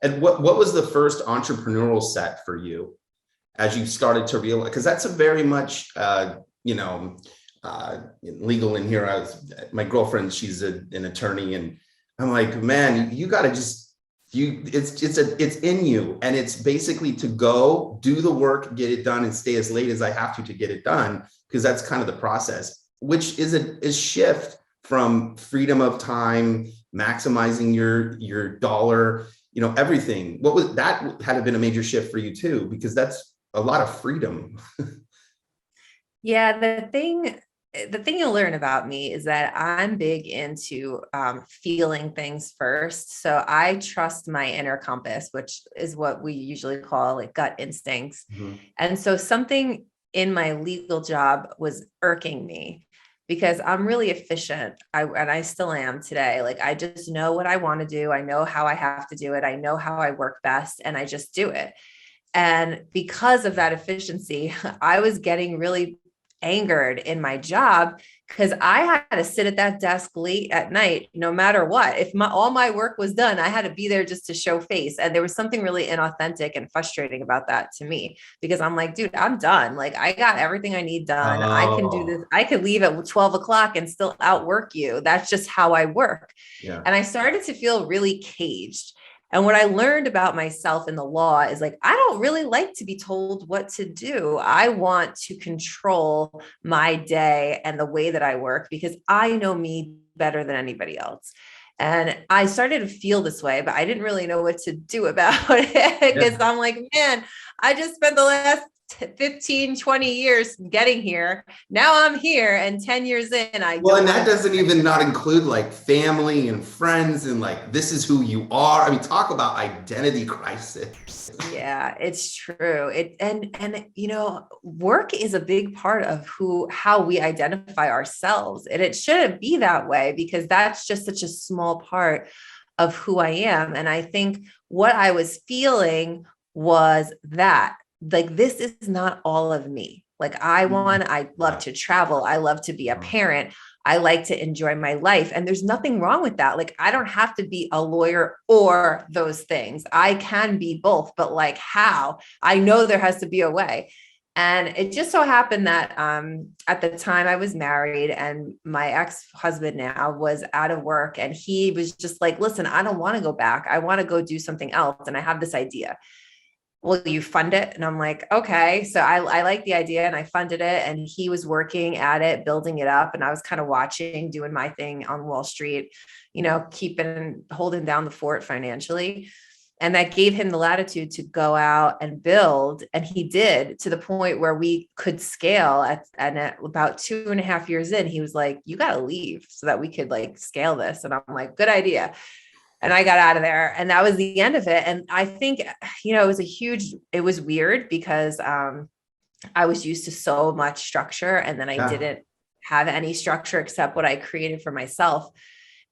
And what was the first entrepreneurial set for you as you started to realize, because that's a very much, legal in here. My girlfriend, she's an attorney, and I'm like, man, you got to just, it's in you. And it's basically to go do the work, get it done, and stay as late as I have to get it done, because that's kind of the process, which is a shift from freedom of time, maximizing your dollar, everything. What was that? Had to have been a major shift for you too, because that's a lot of freedom. Yeah, the thing you'll learn about me is that I'm big into feeling things first. So I trust my inner compass, which is what we usually call like gut instincts. Mhm. And so something in my legal job was irking me because I'm really efficient. And I still am today. Like I just know what I want to do. I know how I have to do it. I know how I work best, and I just do it. And because of that efficiency, I was getting really angered in my job because I had to sit at that desk late at night, no matter what. If all my work was done, I had to be there just to show face. And there was something really inauthentic and frustrating about that to me, because I'm like, dude, I'm done. Like I got everything I need done. I can do Oh, this. I could leave at 12 o'clock and still outwork you. That's just how I work. yeah. And I started to feel really caged. And what I learned about myself in the law is like, I don't really like to be told what to do. I want to control my day and the way that I work because I know me better than anybody else. And I started to feel this way, but I didn't really know what to do about it because Yeah. I'm like, man, I just spent the last 15, 20 years getting here. Now I'm here, and 10 years in, I Well, don't and want that to do doesn't even not include like family and friends and like, this is who you are. I mean, talk about identity crisis. Yeah, it's true. Work is a big part of how we identify ourselves. And it shouldn't be that way because that's just such a small part of who I am. And I think what I was feeling was that like this is not all of me. Like I love Yeah. to travel. I love to be a parent. I like to enjoy my life. And there's nothing wrong with that. Like, I don't have to be a lawyer or those things. I can be both, but like how? I know there has to be a way. And it just so happened that at the time I was married and my ex-husband now was out of work. And he was just like, listen, I don't want to go back. I want to go do something else. And I have this idea. Will you fund it? And I'm like, okay. So I like the idea and I funded it, and he was working at it, building it up. And I was kind of watching, doing my thing on Wall Street, holding down the fort financially. And that gave him the latitude to go out and build. And he did, to the point where we could scale at about 2.5 years in, he was like, you got to leave so that we could like scale this. And I'm like, good idea. And I got out of there, and that was the end of it. And I think, it was weird because I was used to so much structure, and then I Yeah. didn't have any structure except what I created for myself.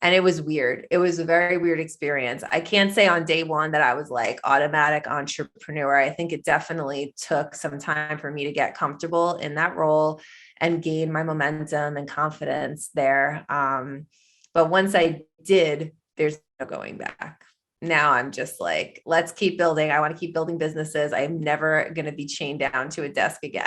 And it was weird. It was a very weird experience. I can't say on day one that I was like automatic entrepreneur. I think it definitely took some time for me to get comfortable in that role and gain my momentum and confidence there. But once I did, there's no going back. Now I'm just like, let's keep building. I want to keep building businesses. I'm never going to be chained down to a desk again.